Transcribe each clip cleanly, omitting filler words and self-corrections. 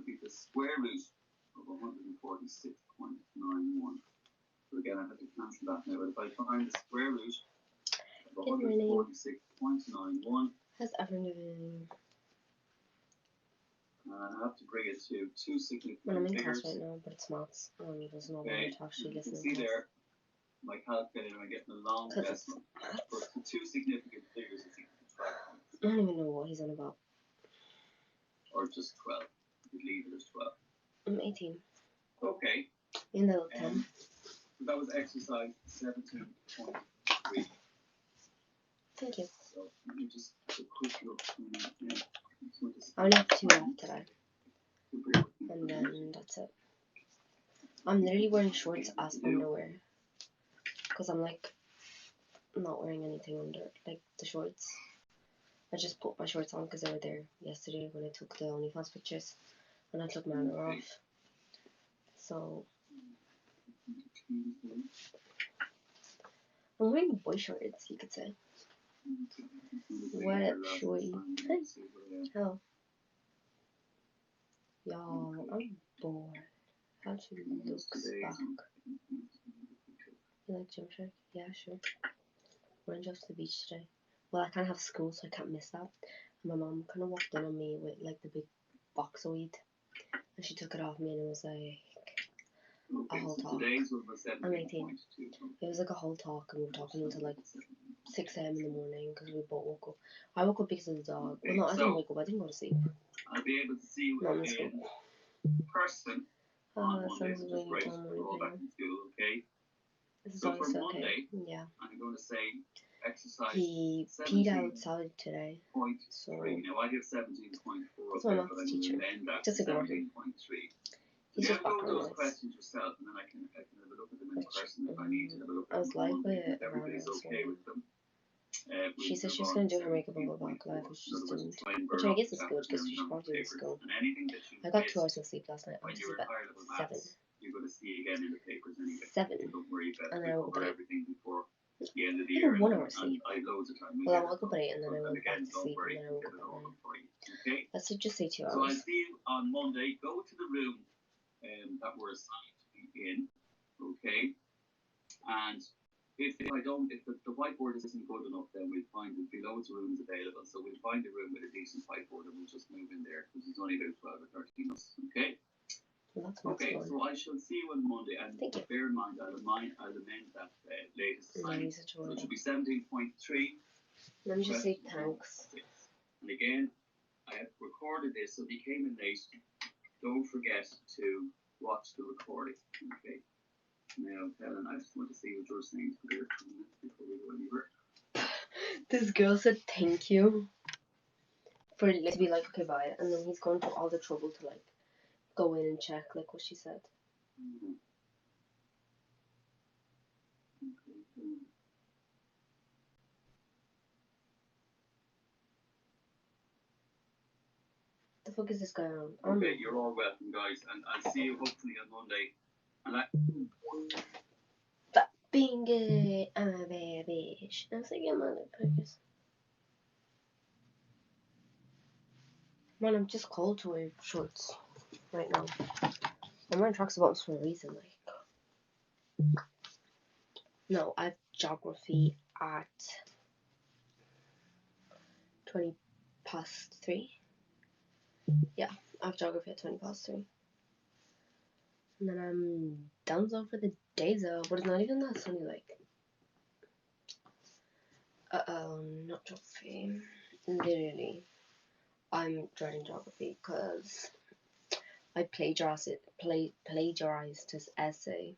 would be the square root of 146.91. So again, I have to cancel that now. But if I find the square root of 146.91, has everything. I have to bring it to two significant Well, I'm in figures. class right now, but it's maths. He doesn't know Okay, what to actually listen you can to. see there, my calculator, I'm getting a long decimal. But the two significant figures is equal to 12 points. I don't even know what he's on about. Or just 12. You could leave it as 12. I'm 18. Okay. In the 10. So that was exercise 17.3. Thank you. So let me just a quick look. I only have 2 left today. And then that's it. I'm literally wearing shorts as underwear. Because I'm like not wearing anything under like the shorts. I just put my shorts on because they were there yesterday when I took the OnlyFans pictures. And I took my underwear off. So I'm wearing boy shorts, you could say. What up, shorty? Hey. Hello. Y'all, I'm bored. How she looks back. You like Jump Shark? Yeah, sure. We're going to the beach today. Well, I can't have school, so I can't miss that. And my mom kind of walked in on me with like the big box of weed. And she took it off me and it was like a whole talk. I'm 18. It was like a whole talk and we were talking until like 6 a.m. in the morning because we both woke up. I woke up because of the dog. Well, no, I didn't wake up. I didn't go to sleep. I'll be able to see you in person. Sounds really dumb. Okay. This is so honestly for Monday, okay. Yeah. I'm going to say exercise. He peed outside today. So now I have 17.4. That's my maths teacher. Just ignore him. He's just background noise. Questions yourself, and then I can have a look at them in person if I need to have a look at I was live with everybody's okay with them. She said she was going to do her makeup and go back live, but she just didn't. Which I guess is good because she should probably do in school. I got 2 hours of sleep last night. I went to sleep at 7. You're going to see again in the papers anyway. 7. Don't worry about it. And then I woke up at 8. Everything before the end of the I year. had 1 hour sleep. Well, I woke up at 8 and then I went back to sleep and then I woke up at 9. Okay? Let's just say 2 hours. So I'll see you on Monday. Go to the room that we're assigned to be in. Okay? And if the whiteboard isn't good enough, then we'll find there'll be loads of rooms available. So we'll find a room with a decent whiteboard and we'll just move in there because it's only about 12 or 13 months. Okay? Well, that's okay, fun. so I shall see you on Monday. And bear in mind, I'll amend that latest assignment. So it should be 17.3. Let me just say thanks. And again, I have recorded this, so if you came in late, don't forget to watch the recording. Okay? Now, Helen, I just want to see what you're saying before we go anywhere. This girl said thank you for it to be like, okay, bye. And then he's going through all the trouble to like go in and check like what she said. Mm-hmm. The fuck is this going on? Okay, you're all welcome, guys, and I'll see you hopefully on Monday. And But being gay, I'm a baby. I was thinking about it, because man, I'm just cold to wear shorts right now. I'm wearing tracksuit bottoms for a reason, like. No, I have geography at 3:20. Yeah, I have geography at 3:20. And then I'm done so for the day though, but it's not even that sunny, like. Not geography. Literally, I'm dreading geography because I plagiarized his essay.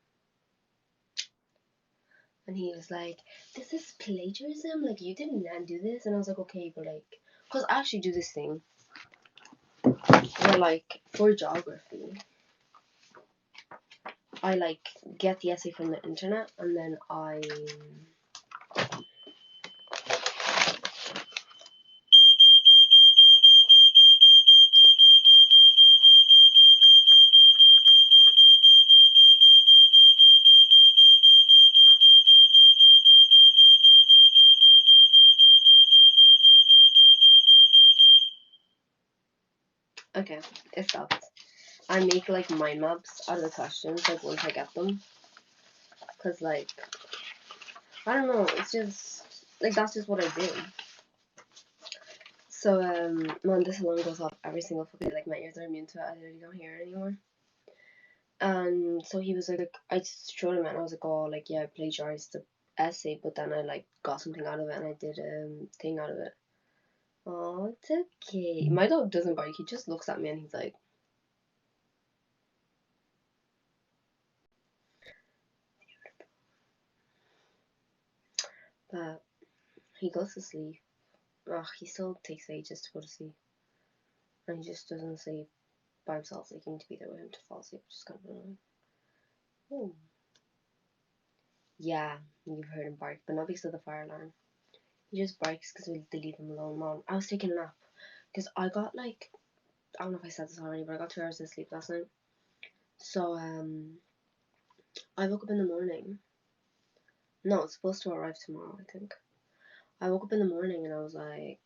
And he was like, this is plagiarism? Like, you didn't do this? And I was like, okay, but like, because I actually do this thing where, like, for geography, I, like, get the essay from the internet and then I... Okay, it stopped. I make like mind maps out of the questions, like once I get them. Cause like, I don't know, it's just, like that's just what I do. So, man, this alarm goes off every single fucking day. Like, my ears are immune to it. I literally don't hear it anymore. And so he was like, I showed him it and I was like, oh, like, yeah, I plagiarized the essay, but then I, like, got something out of it and I did a thing out of it. Oh, it's okay. My dog doesn't bark. He just looks at me and he's like, but he goes to sleep. Ugh, he still takes ages to go to sleep. And he just doesn't sleep by himself. Like, you need to be there with him to fall asleep, which is kind of annoying. Oh. Yeah, you've heard him bark, but not because of the fire alarm. He just barks because they leave him alone, Mom. I was taking a nap because I got like, I don't know if I said this already, but I got 2 hours of sleep last night. So I woke up in the morning. No, it's supposed to arrive tomorrow, I think. I woke up in the morning and I was like,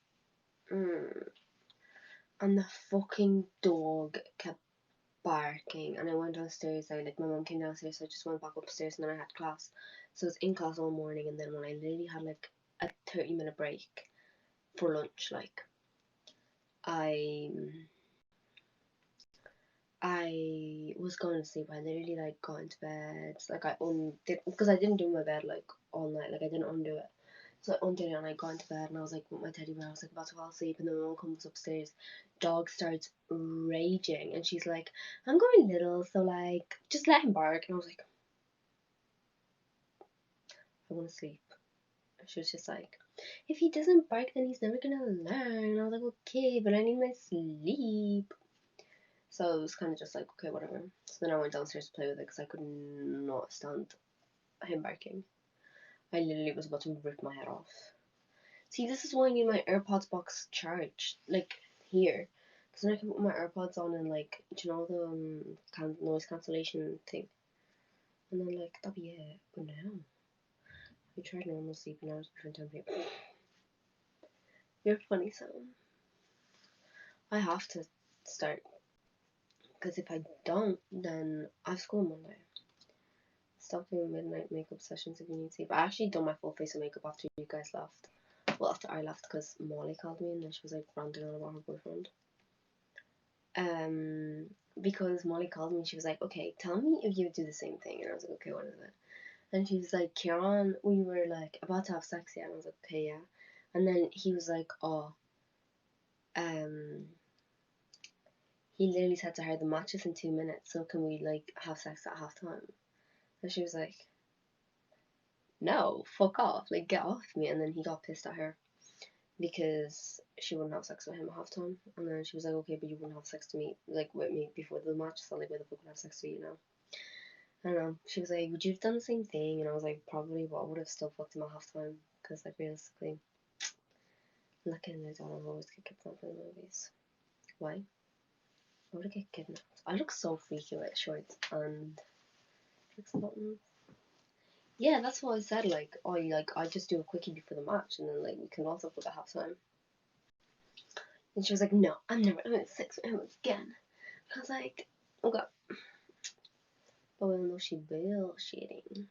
and the fucking dog kept barking. And I went downstairs. My mom came downstairs, so I just went back upstairs, and then I had class. So I was in class all morning, and then when I literally had like a 30-minute break for lunch, like I was going to sleep. I literally like got into bed. Like I undid because I didn't do my bed like all night. Like I didn't undo it. So I undid it and I got into bed and I was like with my teddy bear. I was like about to fall asleep and then my mom comes upstairs. Dog starts raging and she's like, "I'm going little, so like just let him bark." And I was like, "I want to sleep." And she was just like, "If he doesn't bark, then he's never gonna learn." And I was like, "Okay, but I need my sleep." So it was kind of just like, okay, whatever. So then I went downstairs to play with it because I could not stand him barking. I literally was about to rip my head off. See, this is why I need my AirPods box charged, like here, because then I can put my AirPods on and like, do you know the noise cancellation thing, and then like that'll be it. But no, I tried normal sleep and I was different temperature. You're funny, so I have to start because if I don't, then I have school Monday. Stop doing midnight makeup sessions if you need sleep. I actually done my full face of makeup after you guys left. Well, after I left, because Molly called me and then she was like ranting on about her boyfriend. Because Molly called me and she was like, "Okay, tell me if you would do the same thing." And I was like, "Okay, what is it?" And she was like, "Kieran, we were like about to have sex, yeah." And I was like, "Okay, yeah." And then he was like, "Oh, he literally said to her, the match is in 2 minutes, so can we like have sex at halftime?" And she was like, "No, fuck off, like get off me." And then he got pissed at her because she wouldn't have sex with him at halftime. And then she was like, "Okay, but you wouldn't have sex to me, like with me before the match, so like where the fuck would I have sex with you now?" I don't know. She was like, "Would you have done the same thing?" And I was like, "Probably, but I would have still fucked him at halftime because like realistically, lucky and I always get kidnapped in the movies. Why? Why would I get kidnapped? I look so freaky with shorts and fix buttons. Yeah, that's what I said. Like, oh, I just do a quickie before the match, and then like we can also put at halftime. And she was like, "No, I'm never having sex with him again." I was like, "Okay." But we know she bullshitting.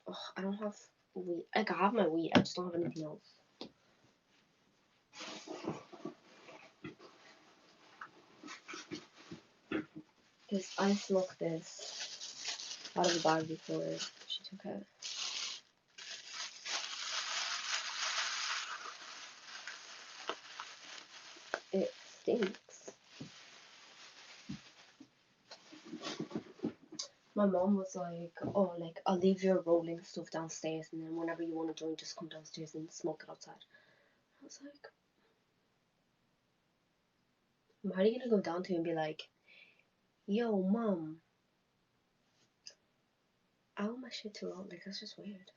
Oh, I don't have weed. Like, I have my weed, I just don't have anything else. Because I smoked this out of the bag before she took it. It stinks. My mom was like, "Oh, like, I'll leave your rolling stuff downstairs, and then whenever you want to join, just come downstairs and smoke it outside." I was like, "How are you gonna go down to and be like, 'Yo, mom, I want my shit to roll'? Like, that's just weird."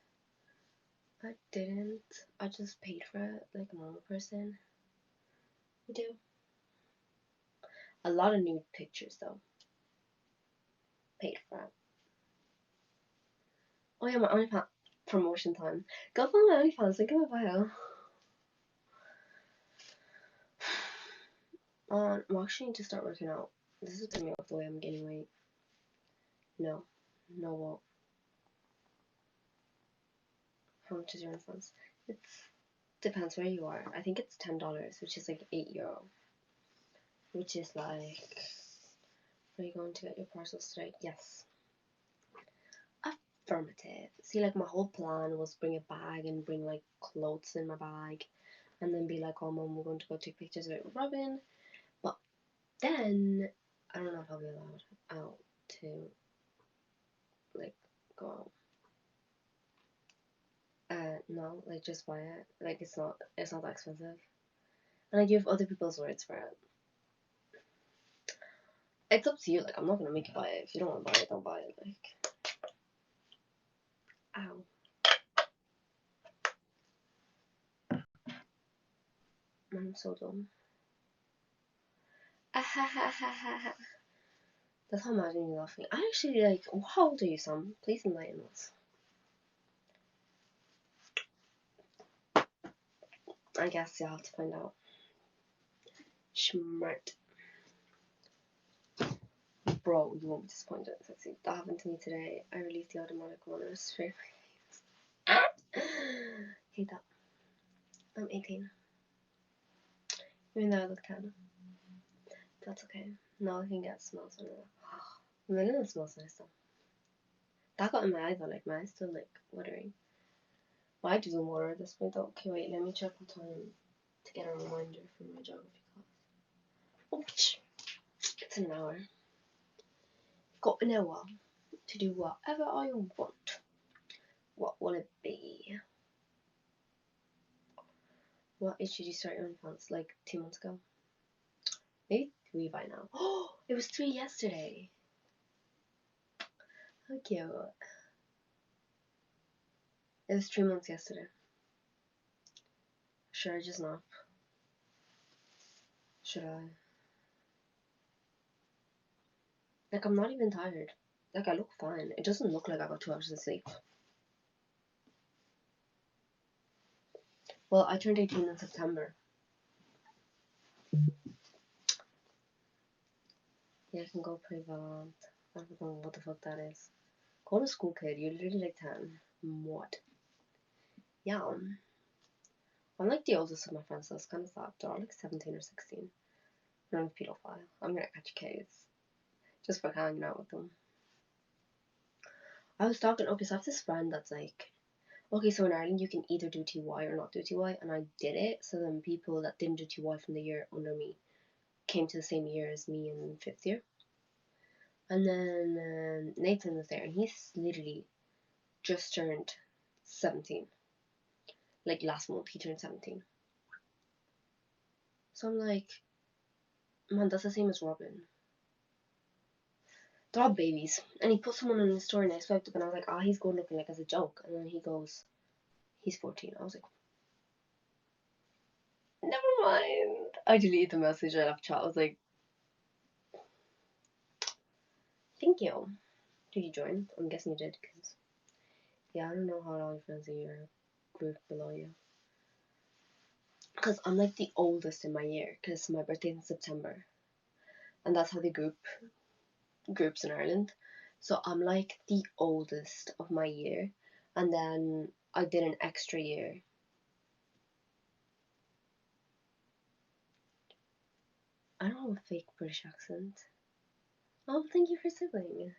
I didn't. I just paid for it like a normal person would do. A lot of nude pictures, though. Paid for it. Oh yeah, my OnlyFans promotion time. Go follow my OnlyFans, link in my bio. I'm actually need to start working out. This is putting me off the way I'm gaining weight. No. No what? How much is your influence? It depends where you are. I think it's $10, which is like €8. Which is like, are you going to get your parcels today? Yes. Affirmative. See, like my whole plan was bring a bag and bring like clothes in my bag, and then be like, oh mom, we're going to go take pictures of it with Robin. But then I don't know if I'll be allowed out to like go out. No, like just buy it. Like it's not that expensive. And I give other people's words for it. It's up to you. Like I'm not gonna make you buy it. If you don't want to buy it, don't buy it. Like, ow. I'm so dumb. Ah ha ha ha ha ha. That's how imagine you laughing. I actually like. How old are you, Sam? Please enlighten us. I guess you'll have to find out. Smart. Bro, you won't be disappointed. Let's see. That happened to me today. I released the automatic one straight away. Hate that. I'm 18. Even though I look 10. That's okay. Now I can get smells on it. Vanilla smells nice though. That got in my eye though, like my eyes still like watering. My eye doesn't water at this point though. Okay, wait, let me check what time to get a reminder from my geography class. Oh, it's an hour. Got an hour to do whatever I want. What will it be? What age did you start your OnlyFans? Like 2 months ago? Maybe 3 by now. Oh, it was 3 yesterday. How cute. It was 3 months yesterday. Should I just nap? Should I? Like, I'm not even tired. Like, I look fine. It doesn't look like I got 2 hours of sleep. Well, I turned 18 in September. Yeah, I can go pre-val. I don't know what the fuck that is. Go to school, kid. You're literally like 10. What? Yeah. I'm like the oldest of my friends, so it's kind of sad. They're all like 17 or 16. And I'm a pedophile. I'm gonna catch a case. Just for hanging out with them. I was talking, okay, so I have this friend that's like, okay, so in Ireland you can either do TY or not do TY, and I did it, so then people that didn't do TY from the year under me came to the same year as me in 5th year. And then Nathan was there, and he's literally just turned 17. Like last month, he turned 17. So I'm like, man, that's the same as Robin. They're all babies. And he put someone in his story, and I swiped up, and I was like, ah, he's good looking, like as a joke. And then he goes, he's 14. I was like, never mind. I deleted the message right after chat. I was like, thank you. Did you join? I'm guessing you did, because, yeah, I don't know how all your friends in your group below you. Because I'm like the oldest in my year, because my birthday's in September. And that's how they groups in Ireland. So I'm like the oldest of my year. And then I did an extra year. I don't have a fake British accent. Oh, thank you for sibling.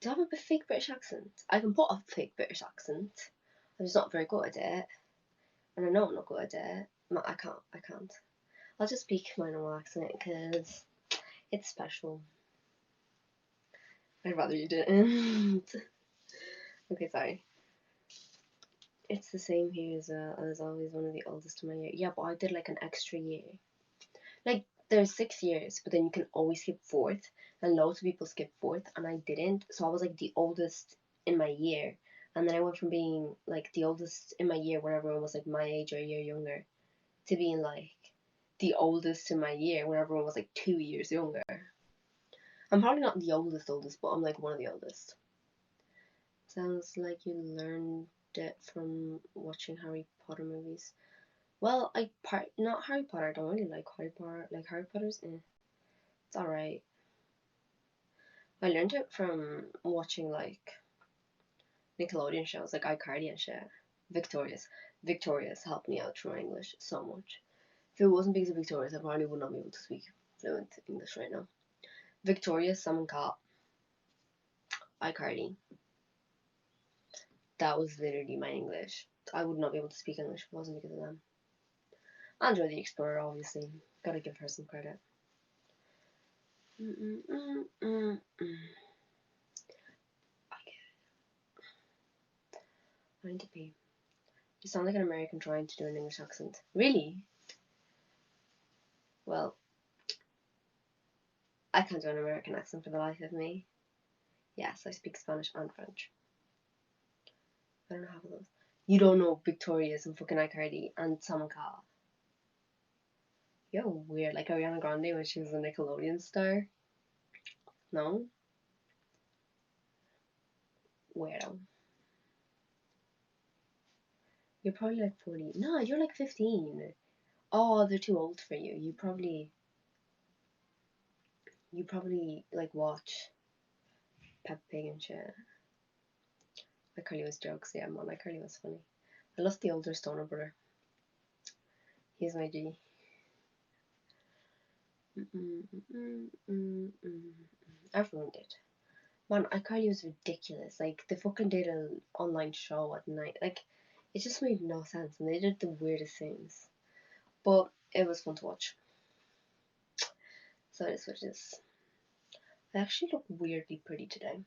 Do I have a fake British accent? I can put a fake British accent. I'm just not very good at it. And I know I'm not good at it. I can't. I'll just speak my normal accent because it's special. I'd rather you didn't. Okay, sorry. It's the same here as I was always one of the oldest in my year. Yeah, but I did like an extra year. Like, there's 6 years, but then you can always skip 4th. And loads of people skip 4th, and I didn't. So I was like the oldest in my year. And then I went from being like the oldest in my year when everyone was like my age or a year younger to being like the oldest in my year when everyone was like 2 years younger. I'm probably not the oldest, but I'm like one of the oldest. Sounds like you learned it from watching Harry Potter movies. Well, not Harry Potter. I don't really like Harry Potter. Like Harry Potter's, it's alright. I learned it from watching like Nickelodeon shows like iCarly and shit. Victorious helped me out through my English so much. If it wasn't because of Victorious, I probably would not be able to speak fluent English right now. Victorious, Salmon Cat, iCarly. That was literally my English. I would not be able to speak English if it wasn't because of them. Android the Explorer, obviously. Gotta give her some credit. I need to pee. You sound like an American trying to do an English accent. Really? Well, I can't do an American accent for the life of me. Yes, I speak Spanish and French. I don't know half of those. You don't know Victoria's and fucking iCarly and Salmon Cat. You're weird, like Ariana Grande when she was a Nickelodeon star. No? Weirdo. You're probably like 40. No, you're like 15. Oh, they're too old for you. You probably like watch Peppa Pig and shit. iCarly was jokes, yeah, man. iCarly was funny. I love the older Stoner brother. He's my G. Everyone did. Man, iCarly was ridiculous. Like, they fucking did an online show at night. Like, it just made no sense, and they did the weirdest things. But it was fun to watch. So it is what it is. I actually look weirdly pretty today.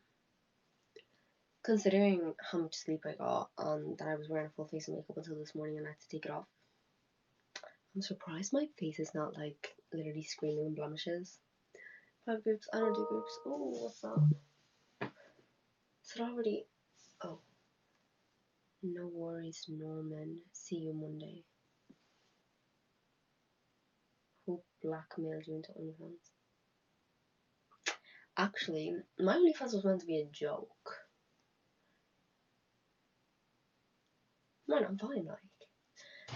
Considering how much sleep I got and that I was wearing a full face of makeup until this morning and I had to take it off. I'm surprised my face is not like literally screaming blemishes. 5 groups, I don't do groups. Oh, what's that? Is it already? Oh. No worries, Norman. See you Monday. Who blackmailed you into OnlyFans? Actually, my OnlyFans was meant to be a joke. Man, I'm fine, like.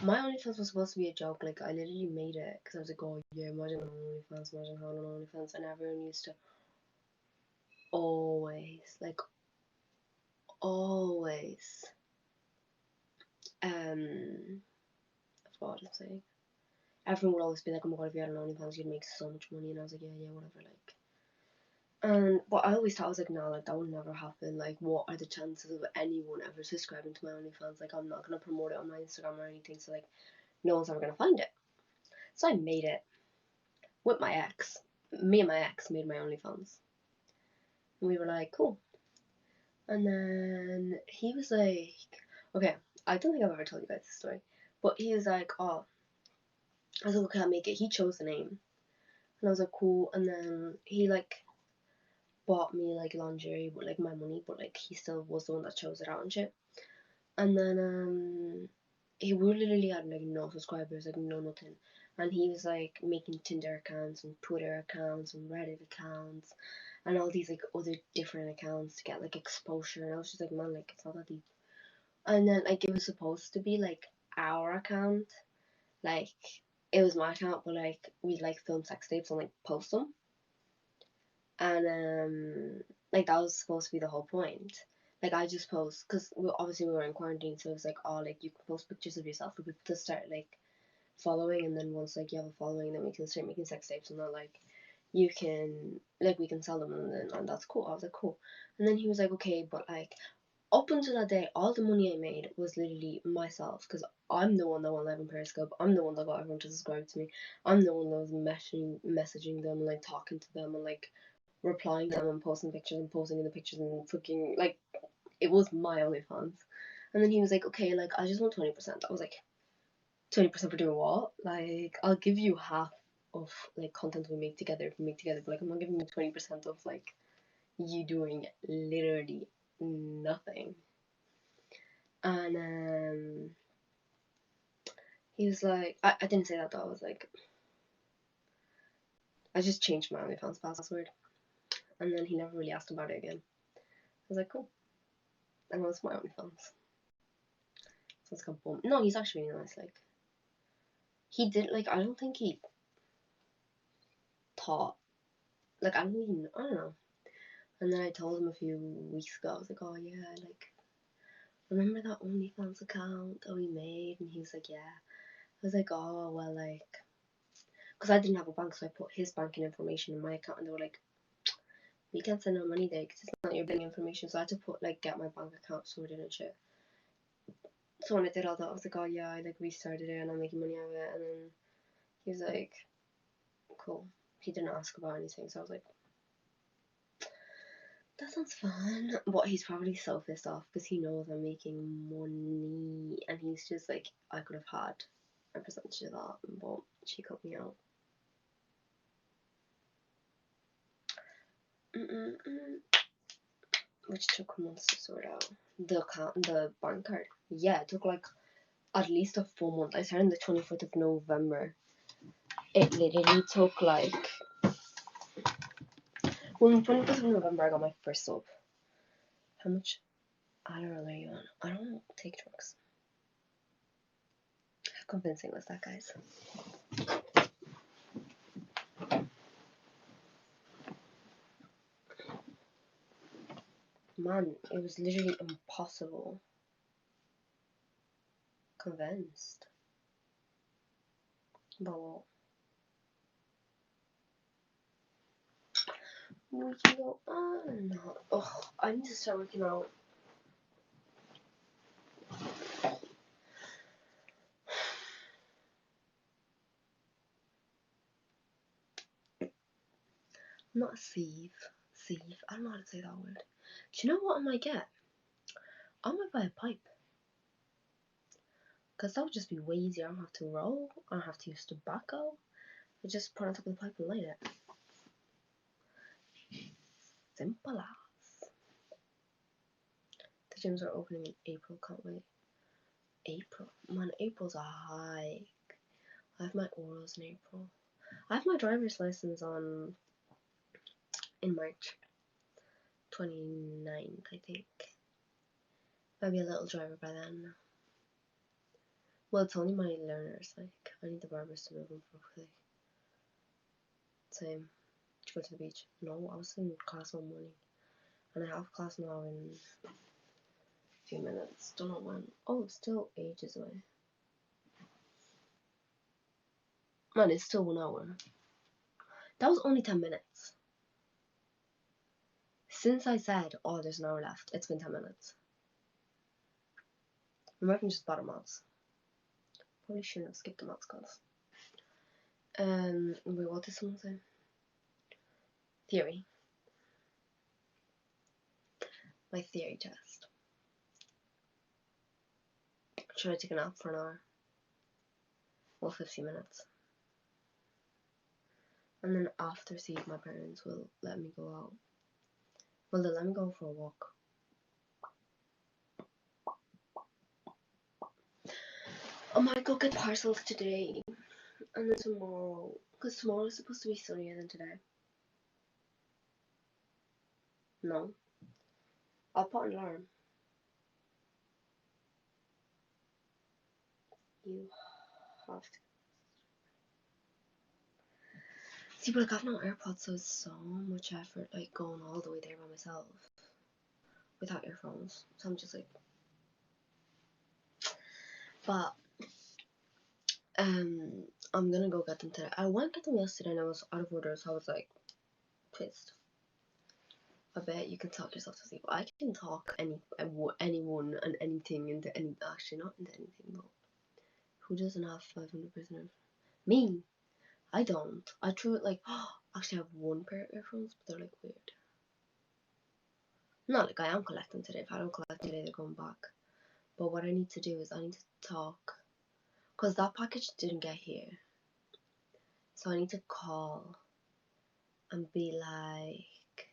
My OnlyFans was supposed to be a joke, like, I literally made it, because I was like, oh yeah, imagine on OnlyFans, imagine having on OnlyFans, and everyone used to always, like, always, I forgot what I'm saying. Everyone would always be like, oh my god, if you had an OnlyFans, you'd make so much money, and I was like, yeah, whatever, like. But I always thought, I was like, nah, like, that would never happen. Like, what are the chances of anyone ever subscribing to my OnlyFans? Like, I'm not gonna promote it on my Instagram or anything, so, like, no one's ever gonna find it. So I made it with my ex. Me and my ex made my OnlyFans. And we were like, cool. And then he was like, okay, I don't think I've ever told you guys this story, but he was like, oh, I was like, okay, I'll make it. He chose the name. And I was like, cool. And then he, like, bought me like lingerie with like my money, but like he still was the one that chose it out and shit. And then he literally had like no subscribers, like no nothing. And he was like making Tinder accounts and Twitter accounts and Reddit accounts and all these like other different accounts to get like exposure. And I was just like, man, like it's not that deep. And then like it was supposed to be like our account, like it was my account, but like we'd like film sex tapes and like post them. And like that was supposed to be the whole point. Like I just post because obviously we were in quarantine, so it was like, oh, like you can post pictures of yourself for people to start like following, and then once like you have a following, then we can start making sex tapes, and then like you can like we can sell them, and that's cool. I was like, cool. And then he was like, okay, but like up until that day, all the money I made was literally myself, because I'm the one that went live on Periscope. I'm the one that got everyone to subscribe to me. I'm the one that was messaging them and like talking to them and like replying to them and posting pictures and posting in the pictures and fucking like it was my OnlyFans. And then he was like, okay, like I just want 20%. I was like, 20% for doing what? Like I'll give you half of like content we make together if we make together, but like I'm not giving you 20% of like you doing literally nothing. And he was like, I didn't say that though. I was like, I just changed my OnlyFans password, and then he never really asked about it again. I was like, cool. And that was my OnlyFans. So it's called boom. No, he's actually really nice. Like, He did, like, I don't think he thought, like, I don't know. And then I told him a few weeks ago, I was like, oh yeah, like, remember that OnlyFans account that we made? And he was like, yeah. I was like, oh, well, like, because I didn't have a bank, so I put his banking information in my account, and they were like, we can't send no money there because it's not your banking information. So I had to put, like, get my bank account sorted and shit. So when I did all that, I was like, oh yeah, I, like, restarted it and I'm making money out of it. And then he was like, cool. He didn't ask about anything, so I was like, that sounds fun. But he's probably so pissed off because he knows I'm making money, and he's just like, I could have had a percentage of that, but she cut me out. Which took months to sort out. The bank card. Yeah, it took like at least a full month. I started on the 24th of November. It literally took like. Well, on the 24th of November, I got my first sub. How much Adderall are you on? I don't take drugs. How convincing was that, guys? Man, it was literally impossible. Convinced. But what? We can go on. Oh, I need to start working out. I'm not a thief. Thief. I don't know how to say that word. Do you know what I might get? I might buy a pipe. Because that would just be way easier. I don't have to roll. I don't have to use tobacco. I just put it on top of the pipe and light it. Simple as. The gyms are opening in April. Can't wait. April. Man, April's a hike. I have my orals in April. I have my driver's license in March 29th, I think. I'll be a little driver by then. Well, it's only my learners. Like, I need the barbers to move them properly. Same. Did you go to the beach? No, I was in class all morning. And I have class now in a few minutes. Don't know when. Oh, it's still ages away. Man, it's still 1 hour. That was only 10 minutes. Since I said, oh, there's an hour left, it's been 10 minutes. I'm working just bottom maths. Probably shouldn't have skipped the maths class. Wait, what did someone say? Theory. My theory test. Should I take a nap for an hour? Well, 15 minutes. And then after, see if my parents will let me go out. Well, they'll let me go for a walk. I might go get parcels today. And then tomorrow. Because tomorrow is supposed to be sunnier than today. No. I'll put an alarm. You have to. See, but like, I have no AirPods, so it's so much effort, like, going all the way there by myself. Without earphones. So I'm just like. But, I'm gonna go get them today. I went to get them yesterday and I was out of order, so I was like, pissed. I bet you can talk yourself to sleep. I can talk anyone and anything into any. Actually, not into anything, but who doesn't have 500 prisoners? Me. I don't. I threw it like. Actually, I have one pair of earphones, but they're like weird. Not like I am collecting today. If I don't collect today, they're going back. But what I need to do is I need to talk, because that package didn't get here. So I need to call and be like,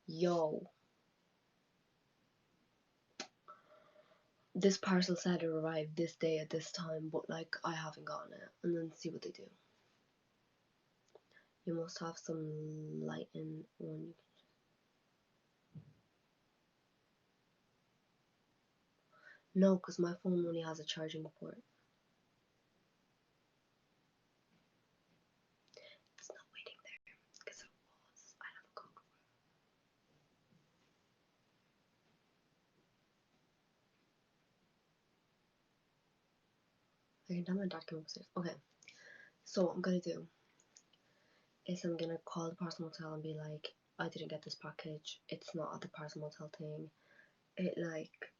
yo, this parcel said it arrived this day at this time, but like I haven't gotten it, and then see what they do. You must have some light in one. No, because my phone only has a charging port. I can tell my dad came upstairs. Okay. So what I'm gonna do is I'm gonna call the parcel motel and be like, I didn't get this package. It's not at the parcel motel thing. It like,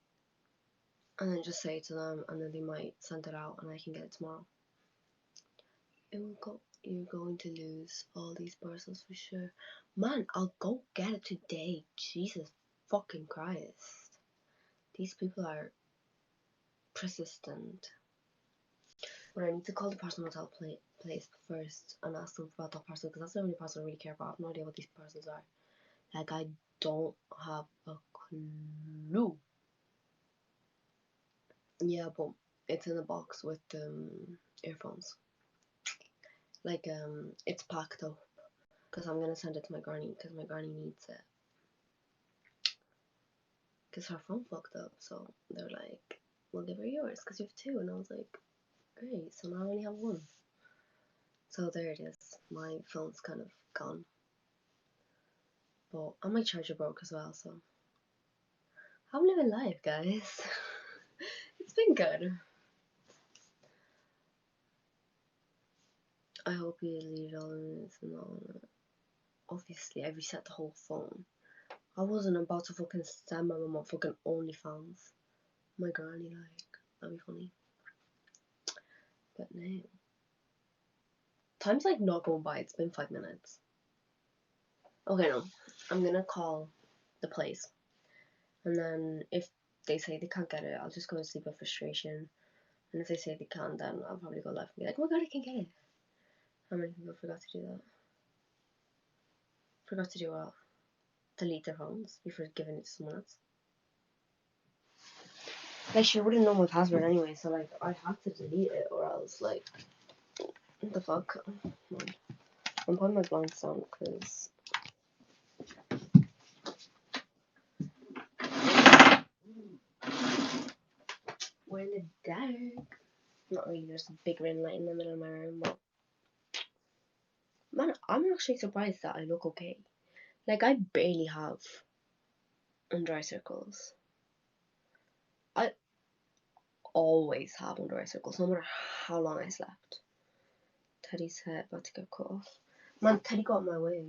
and then just say it to them, and then they might send it out, and I can get it tomorrow. It will go. You're going to lose all these parcels for sure. Man, I'll go get it today. Jesus fucking Christ. These people are persistent. But I need to call the parcel motel place first and ask them about that parcel, because that's the only parcel I really care about. I have no idea what these parcels are. Like, I don't have a clue. Yeah, but it's in a box with earphones. Like, it's packed up. Because I'm going to send it to my granny, because my granny needs it. Because her phone fucked up, so they're like, we'll give her yours, because you have two. And I was like, great, so now I only have one. So there it is. My phone's kind of gone. But and my charger broke as well, so I'm living life, guys. It's been good. I hope you delete all of this and all that. Obviously, I reset the whole phone. I wasn't about to fucking send my mum on fucking OnlyFans. My granny, like, that'd be funny. But no. Time's like not going by, it's been 5 minutes. Okay, no. I'm gonna call the place. And then if they say they can't get it, I'll just go to sleep of frustration. And if they say they can, then I'll probably go live and be like, oh my god, I can get it. How many people forgot to do that? Forgot to do what? Delete their phones before giving it to someone else. Like, she wouldn't know my password anyway, so like, I have to delete it or else, like, what the fuck? I'm putting my blinds down because we're in the dark. Not really, there's a big ring light in the middle of my room, but man, I'm actually surprised that I look okay. Like, I barely have under eye circles. I always have under eye circles, no matter how long I slept. Teddy's head about to get cut off. Man, Teddy got in my way.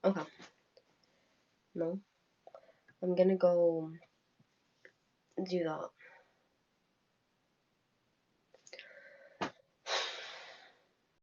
Okay. No. I'm gonna go do that.